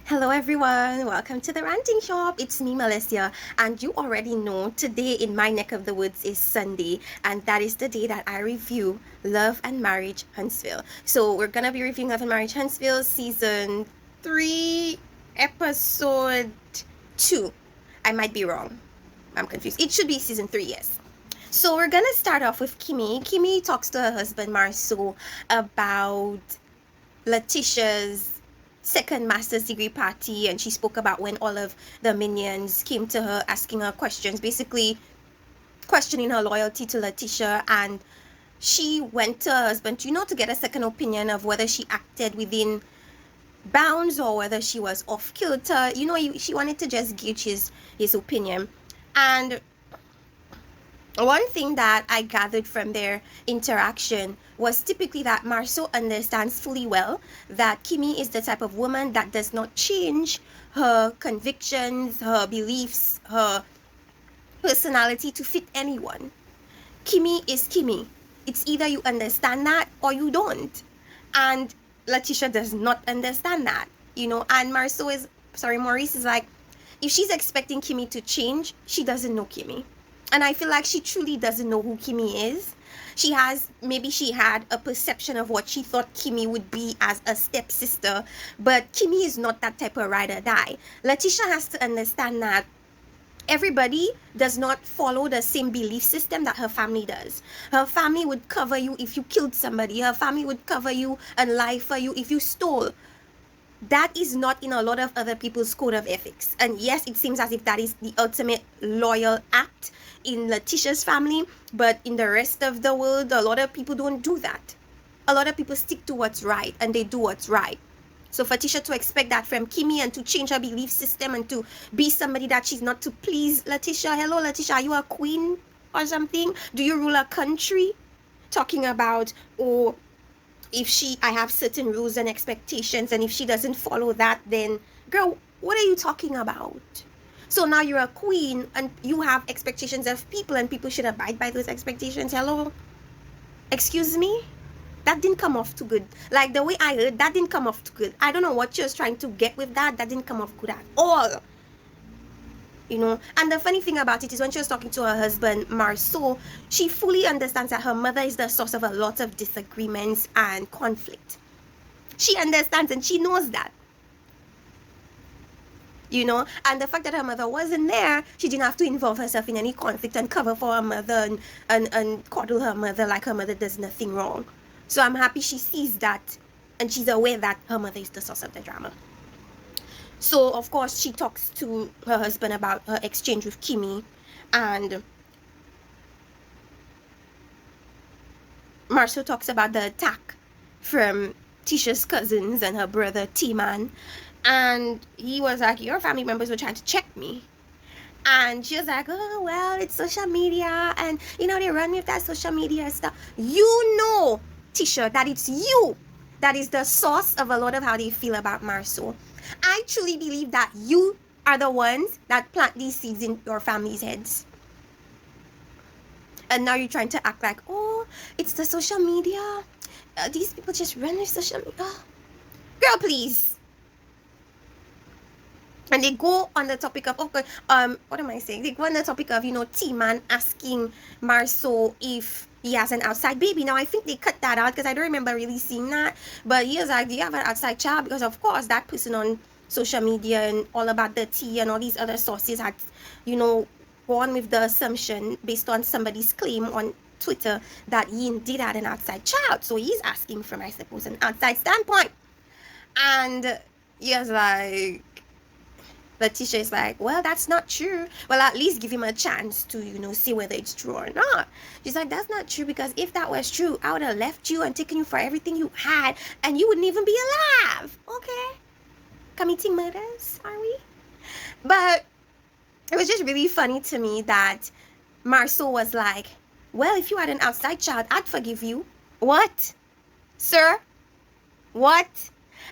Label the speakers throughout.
Speaker 1: Hello everyone, welcome to the Ranting Shop. It's me, Melissa, and you already know today in my neck of the woods is Sunday, and that is the day that I review Love and Marriage Huntsville. So we're gonna be reviewing Love and Marriage Huntsville season 3, episode 2. I might be wrong. I'm confused. It should be season 3, yes. So we're gonna start off with Kimmy. Kimmy talks to her husband Marceau about Letitia's second master's degree party, and she spoke about when all of the minions came to her asking her questions, basically questioning her loyalty to Letitia. And she went to her husband to get a second opinion of whether she acted within bounds or whether she was off kilter. She wanted to just gauge his opinion. And one thing that I gathered from their interaction was typically that Marceau understands fully well that Kimmy is the type of woman that does not change her convictions, her beliefs, her personality to fit anyone. Kimmy is Kimmy. It's either you understand that or you don't. And Letitia does not understand that, and Maurice is like, if she's expecting Kimmy to change, she doesn't know Kimmy. And I feel like she truly doesn't know who Kimmy is. She had a perception of what she thought Kimmy would be as a stepsister, but Kimmy is not that type of ride or die. Letitia has to understand that everybody does not follow the same belief system that her family does. Her family would cover you if you killed somebody. Her family would cover you and lie for you if you stole. That is not in a lot of other people's code of ethics. And yes, it seems as if that is the ultimate loyal act in Letitia's family, but in the rest of the world, a lot of people don't do that. A lot of people stick to what's right and they do what's right. So for Tisha to expect that from Kimmy and to change her belief system and to be somebody that she's not to please Letitia. Hello, Letitia, are you a queen or something? Do you rule a country? Talking about, I have certain rules and expectations, and if she doesn't follow that, then girl, what are you talking about? So now you're a queen and you have expectations of people, and people should abide by those expectations. Hello? Excuse me? That didn't come off too good. Like the way I heard, that didn't come off too good. I don't know what she was trying to get with that. That didn't come off good at all. And the funny thing about it is when she was talking to her husband Marceau, she fully understands that her mother is the source of a lot of disagreements and conflict. She understands and she knows that. And the fact that her mother wasn't there, she didn't have to involve herself in any conflict and cover for her mother and coddle her mother like her mother does nothing wrong. So I'm happy she sees that and she's aware that her mother is the source of the drama. So, of course, she talks to her husband about her exchange with Kimmy, and Marceau talks about the attack from Tisha's cousins and her brother T-Man, and he was like, your family members were trying to check me. And she was like, oh, well, it's social media, and, they run with that social media stuff. Tisha, that it's you that is the source of a lot of how they feel about Marceau. I truly believe that you are the ones that plant these seeds in your family's heads. And now you're trying to act like, oh, it's the social media. These people just run with social media. Girl, please. And they go on the topic of, what am I saying? They go on the topic of, T-Man asking Marceau if he has an outside baby. Now, I think they cut that out because I don't remember really seeing that. But he was like, do you have an outside child? Because, of course, that person on social media and all about the tea and all these other sources had, gone with the assumption based on somebody's claim on Twitter that he indeed had an outside child. So he's asking from, I suppose, an outside standpoint. And he was like, Letitia is like, well, that's not true. Well, at least give him a chance to, see whether it's true or not. She's like, that's not true, because if that was true, I would have left you and taken you for everything you had, and you wouldn't even be alive. Okay? Committing murders, are we? But it was just really funny to me that Marceau was like, well, if you had an outside child, I'd forgive you. What? Sir? What?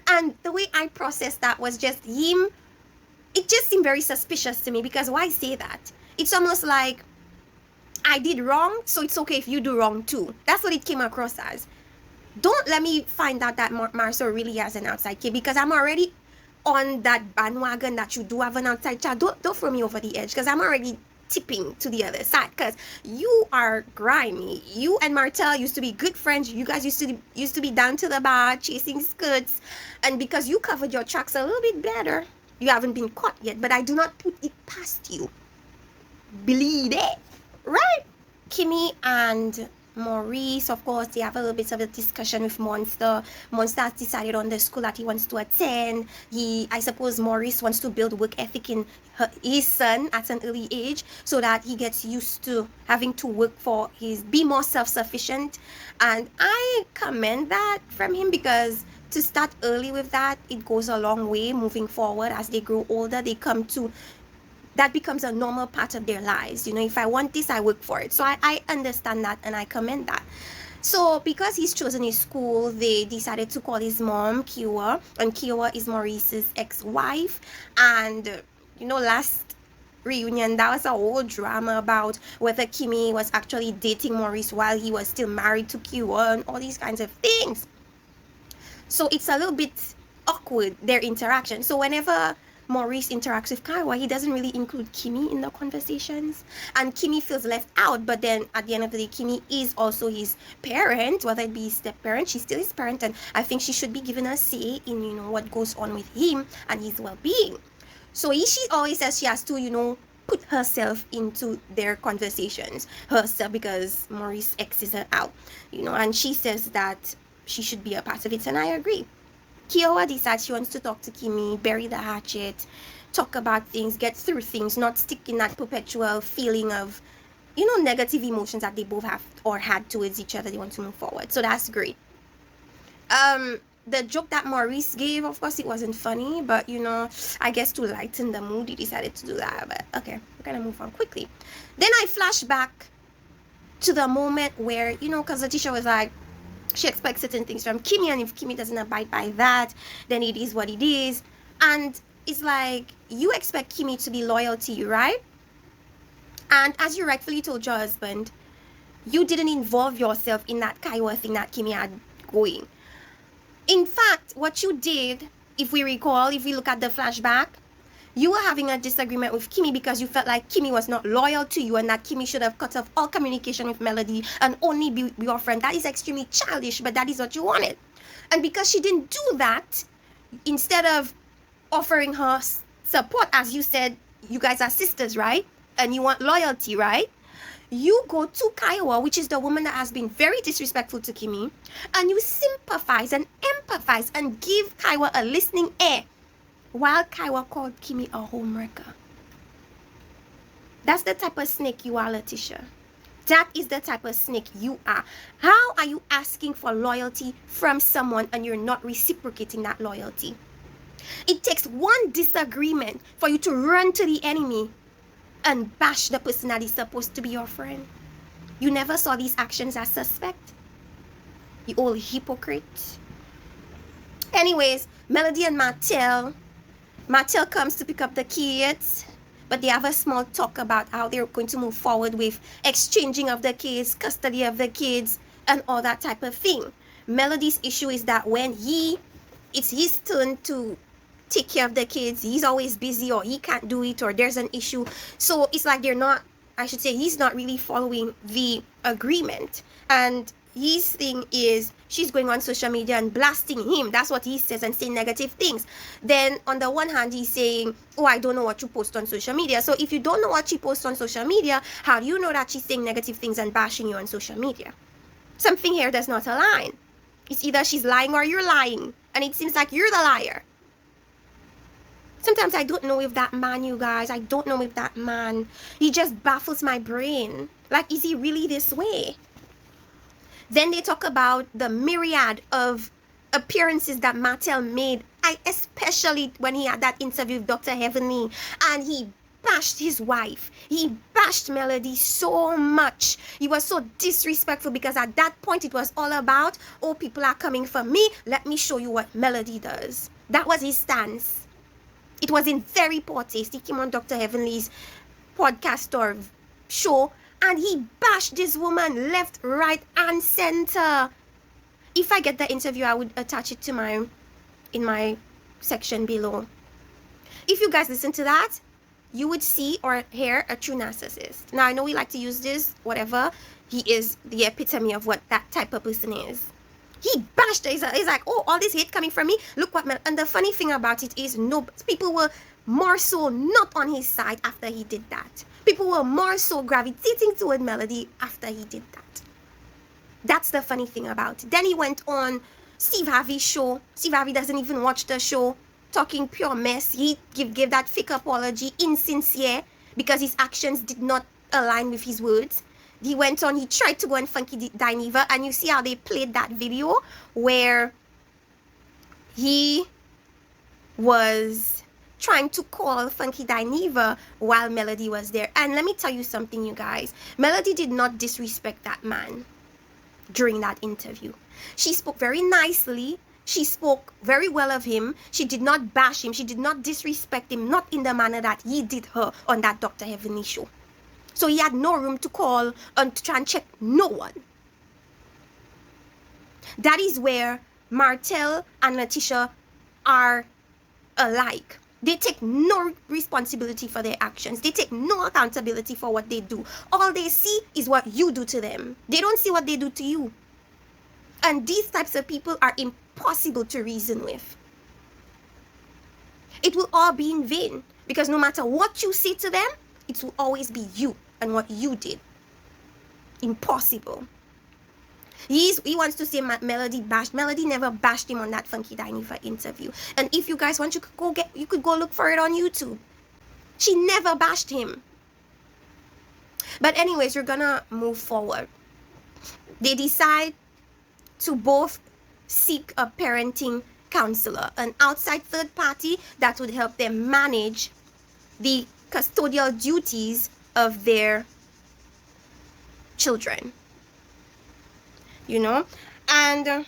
Speaker 1: And the way I processed that was just him. It just seemed very suspicious to me, because why say that? It's almost like I did wrong, so it's okay if you do wrong too. That's what it came across as. Don't let me find out that Marceau really has an outside kid, because I'm already on that bandwagon that you do have an outside child, don't throw me over the edge, because I'm already tipping to the other side, because you are grimy. You and Martell used to be good friends. You guys used to be down to the bar chasing skirts, and because you covered your tracks a little bit better, you haven't been caught yet. But I do not put it past you. Believe it, right? Kimmy and Maurice, of course, they have a little bit of a discussion with Monster. Monster has decided on the school that he wants to attend. I suppose Maurice wants to build work ethic in his son at an early age, so that he gets used to having to work for be more self-sufficient. And I commend that from him, because to start early with that, it goes a long way moving forward. As they grow older, that becomes a normal part of their lives. If I want this, I work for it. So I understand that, and I commend that. So because he's chosen his school, they decided to call his mom Kiowa, and Kiowa is Maurice's ex-wife. And last reunion, that was a whole drama about whether Kimmy was actually dating Maurice while he was still married to Kiowa, and all these kinds of things. So it's a little bit awkward, their interaction. So whenever Maurice interacts with Kiowa, he doesn't really include Kimmy in the conversations, and Kimmy feels left out. But then at the end of the day, Kimmy is also his parent, whether it be his step parent, she's still his parent, and I think she should be given a say in what goes on with him and his well-being. So she always says she has to put herself into their conversations herself, because Maurice X's her out, and she says that she should be a part of it, and I agree. Kiowa decides she wants to talk to Kimmy, bury the hatchet, talk about things, get through things, not stick in that perpetual feeling of, negative emotions that they both have or had towards each other. They want to move forward. So that's great. The joke that Maurice gave, of course, it wasn't funny, but, I guess to lighten the mood, he decided to do that. But, okay, we're going to move on quickly. Then I flash back to the moment where, because Letitia was like, she expects certain things from Kimmy, and if Kimmy doesn't abide by that, then it is what it is. And it's like, you expect Kimmy to be loyal to you, right? And as you rightfully told your husband, you didn't involve yourself in that Kiowa thing that Kimmy had going. In fact, what you did, if we look at the flashback, you were having a disagreement with Kimmy because you felt like Kimmy was not loyal to you, and that Kimmy should have cut off all communication with Melody and only be your friend. That is extremely childish, but that is what you wanted. And because she didn't do that, instead of offering her support, as you said, you guys are sisters, right? And you want loyalty, right? You go to Kiowa, which is the woman that has been very disrespectful to Kimmy, and you sympathize and empathize and give Kiowa a listening ear, while Kiowa called Kimmy a homewrecker. That's the type of snake you are, Letitia. That is the type of snake you are. How are you asking for loyalty from someone and you're not reciprocating that loyalty? It takes one disagreement for you to run to the enemy and bash the person that is supposed to be your friend. You never saw these actions as suspect? You old hypocrite. Anyways, Melody and Martell comes to pick up the kids, but they have a small talk about how they're going to move forward with exchanging of the kids, custody of the kids, and all that type of thing. Melody's issue is that when it's his turn to take care of the kids, he's always busy, or he can't do it, or there's an issue. So it's like he's not really following the agreement. And his thing is, she's going on social media and blasting him. That's what he says, and saying negative things. Then on the one hand, he's saying, oh, I don't know what you post on social media. So if you don't know what she posts on social media, how do you know that she's saying negative things and bashing you on social media? Something here does not align. It's either she's lying or you're lying, and it seems like you're the liar. Sometimes I don't know if that man, you guys, I don't know if that man, he just baffles my brain. Like, is he really this way? Then they talk about the myriad of appearances that Martell made, especially when he had that interview with Dr. Heavenly, and he bashed his wife. He bashed Melody so much. He was so disrespectful, because at that point it was all about, oh, people are coming for me, let me show you what Melody does. That was his stance. It was in very poor taste. He came on Dr. Heavenly's podcast or show, and he bashed this woman left, right, and center. If I get the interview, I would attach it to in my section below. If you guys listen to that, you would see or hear a true narcissist. Now, I know we like to use this, whatever. He is the epitome of what that type of person is. He bashed her. He's like, oh, all this hate coming from me. Look what, and the funny thing about it is, no, people were more so not on his side after he did that. People were more so gravitating toward Melody after he did that. That's the funny thing about it. Then he went on Steve Harvey's show. Steve Harvey doesn't even watch the show, talking pure mess. He gave that fake apology, insincere, because his actions did not align with his words. He went on, he tried to go on Funky Dineva, and you see how they played that video where he was trying to call Funky Dineva while Melody was there. And let me tell you something, you guys. Melody did not disrespect that man during that interview. She spoke very nicely. She spoke very well of him. She did not bash him. She did not disrespect him, not in the manner that he did her on that Dr. Heavenly show. So he had no room to call and to try and check no one. That is where Martell and Letitia are alike. They take no responsibility for their actions. They take no accountability for what they do. All they see is what you do to them. They don't see what they do to you. And these types of people are impossible to reason with. It will all be in vain, because no matter what you say to them, it will always be you and what you did. Impossible. He wants to say Melody bashed. Melody never bashed him on that Funky Dineva interview. And if you guys want, you could go look for it on YouTube. She never bashed him. But anyways, we're gonna move forward. They decide to both seek a parenting counselor, an outside third party that would help them manage the custodial duties of their children, you know. And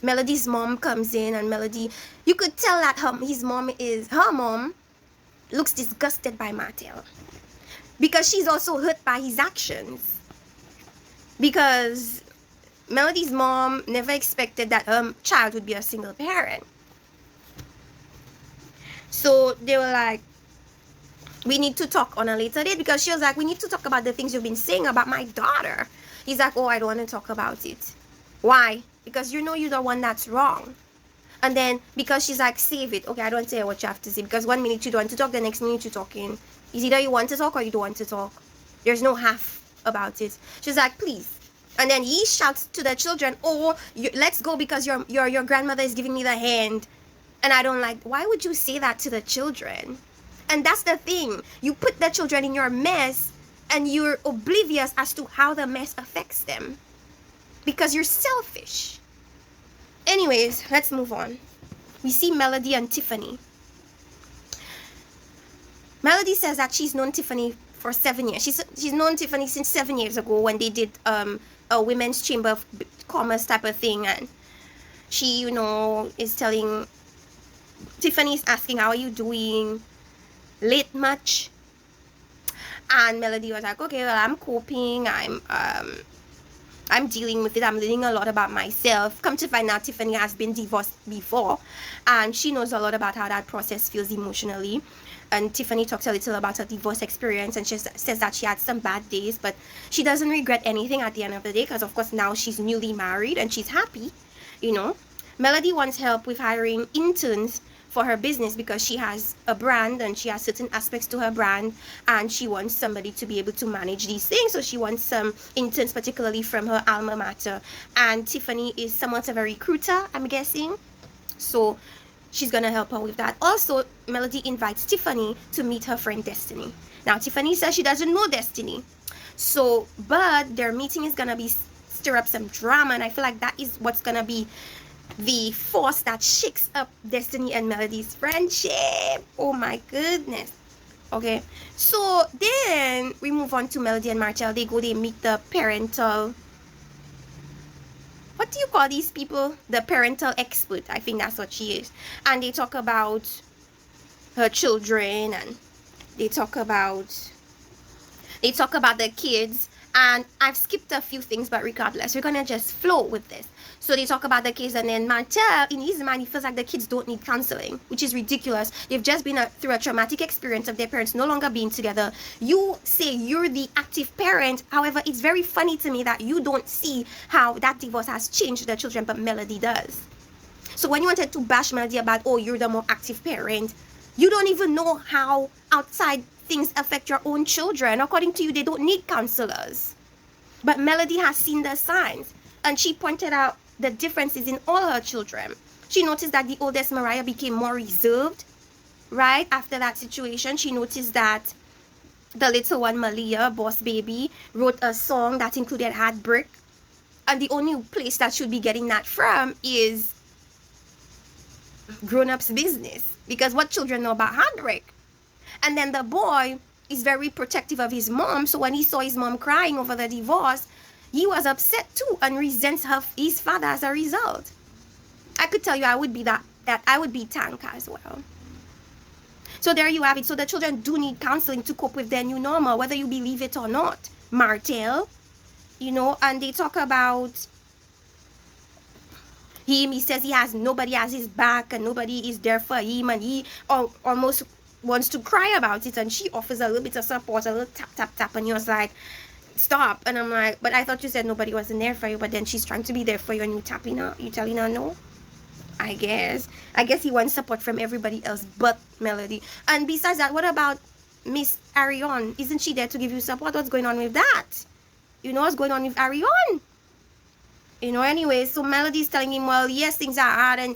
Speaker 1: Melody's mom comes in, and Melody, you could tell that her mom looks disgusted by Martell, because she's also hurt by his actions. Because Melody's mom never expected that her child would be a single parent. So they were like, we need to talk on a later date, because she was like, we need to talk about the things you've been saying about my daughter. He's like, oh, I don't want to talk about it. Why? Because you know you're the one that's wrong. And then because she's like, save it. Okay, I don't say what you have to say, because 1 minute you don't want to talk, the next minute you're talking. It's either you want to talk or you don't want to talk. There's no half about it. She's like, please. And then he shouts to the children, oh, let's go because your grandmother is giving me the hand. And I don't like, why would you say that to the children? And that's the thing. You put the children in your mess, and you're oblivious as to how the mess affects them, because you're selfish. Anyways, let's move on. We see Melody and Tiffany. Melody says that she's known Tiffany for 7 years. She's known Tiffany since 7 years ago, when they did a women's chamber of commerce type of thing. And she, you know, is telling, Tiffany's asking, how are you doing? Late much? And Melody was like, okay, well, I'm coping. I'm dealing with it. I'm learning a lot about myself. Come to find out, Tiffany has been divorced before, and she knows a lot about how that process feels emotionally. And Tiffany talks a little about her divorce experience, and she says that she had some bad days, but she doesn't regret anything at the end of the day, because of course now she's newly married and she's happy, you know. Melody wants help with hiring interns for her business, because she has a brand and she has certain aspects to her brand, and she wants somebody to be able to manage these things. So she wants some interns, particularly from her alma mater. And Tiffany is somewhat of a recruiter, I'm guessing, so she's gonna help her with that. Also, Melody invites Tiffany to meet her friend Destiny. Now Tiffany says she doesn't know Destiny, so but their meeting is gonna be stir up some drama, and I feel like that is what's gonna be the force that shakes up Destiny and Melody's friendship. Oh my goodness. Okay, so then we move on to Melody and Martell. They meet the parental, what do you call these people? The parental expert, I think that's what she is. And they talk about her children, and they talk about the kids. And I've skipped a few things, but regardless, we're gonna just flow with this. So they talk about the case, and then Martel, in his mind, he feels like the kids don't need counseling, which is ridiculous. They've just been through a traumatic experience of their parents no longer being together. You say you're the active parent. However, it's very funny to me that you don't see how that divorce has changed the children, but Melody does. So when you wanted to bash Melody about, oh, you're the more active parent, you don't even know how outside things affect your own children. According to you, they don't need counselors. But Melody has seen the signs, and she pointed out the differences in all her children. She noticed that the oldest, Mariah, became more reserved, right? After that situation, she noticed that the little one, Malia, boss baby, wrote a song that included heartbreak. And the only place that should be getting that from is grown-ups' business. Because what children know about heartbreak? And then the boy is very protective of his mom. So when he saw his mom crying over the divorce, he was upset too and resents his father as a result. I could tell you I would be that I would be Tanka as well. So there you have it. So the children do need counseling to cope with their new normal, whether you believe it or not. Martel, and they talk about him. He says nobody has his back and nobody is there for him, and he almost wants to cry about it, and she offers a little bit of support, a little tap tap tap, and he was like, stop. And I'm like, but I thought you said nobody wasn't there for you. But then she's trying to be there for you, and you tapping her, you telling her no. I guess he wants support from everybody else but Melody. And besides that, what about Miss Arion? Isn't she there to give you support? What's going on with that? What's going on with Arion? Anyway, so Melody's telling him, well, yes, things are hard, and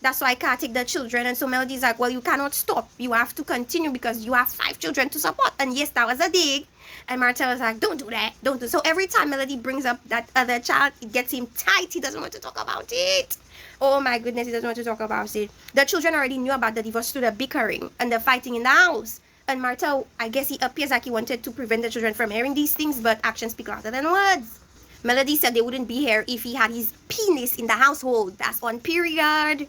Speaker 1: that's why I can't take the children. And so Melody's like, well, you cannot stop. You have to continue because you have 5 children to support. And yes, that was a dig. And Martel was like, don't do that. Don't do. So every time Melody brings up that other child, it gets him tight. He doesn't want to talk about it. Oh my goodness, he doesn't want to talk about it. The children already knew about the divorce through the bickering and the fighting in the house. And Martel, I guess he appears like he wanted to prevent the children from hearing these things, but actions speak louder than words. Melody said they wouldn't be here if he had his penis in the household. That's on period.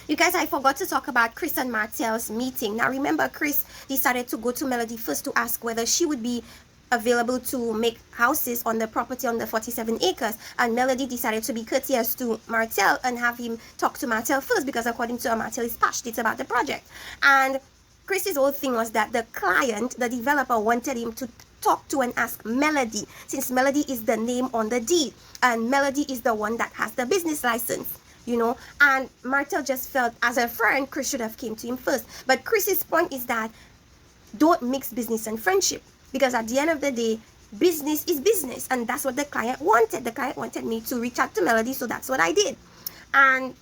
Speaker 1: You guys, I forgot to talk about Chris and Martel's meeting. Now remember, Chris decided to go to Melody first to ask whether she would be available to make houses on the property on the 47 acres. And Melody decided to be courteous to Martel and have him talk to Martel first, because according to her, Martel is passionate about the project. And Chris's whole thing was that the client, the developer, wanted him to talk to and ask Melody, since Melody is the name on the deed and Melody is the one that has the business license. And Martel just felt as a friend, Chris should have came to him first. But Chris's point is that don't mix business and friendship, because at the end of the day, business is business, and that's what the client wanted. The client wanted me to reach out to Melody, so that's what I did. And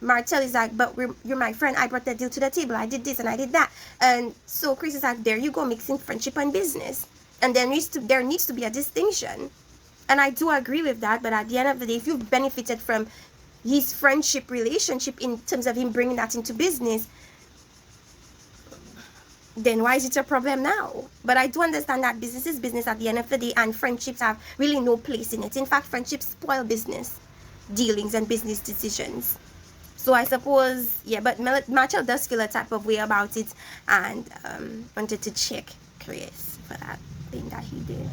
Speaker 1: Martel is like, but you're my friend. I brought the deal to the table. I did this and I did that. And so Chris is like, there you go, mixing friendship and business. And there needs to be a distinction. And I do agree with that. But at the end of the day, if you've benefited from his friendship relationship in terms of him bringing that into business, then why is it a problem now? But I do understand that business is business at the end of the day, and friendships have really no place in it. In fact, friendships spoil business dealings and business decisions. So I suppose, yeah, but Martel does feel a type of way about it, and wanted to check Chris for that thing that he did.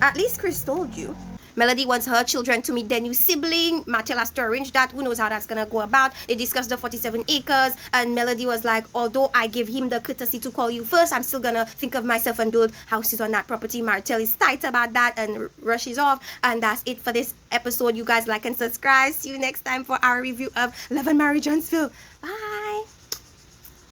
Speaker 1: At least Chris told you. Melody wants her children to meet their new sibling. Martel has to arrange that. Who knows how that's going to go about. They discussed the 47 acres. And Melody was like, although I give him the courtesy to call you first, I'm still going to think of myself and build houses on that property. Martel is tight about that and rushes off. And that's it for this episode. You guys like and subscribe. See you next time for our review of Love and Marriage Huntsville. Bye.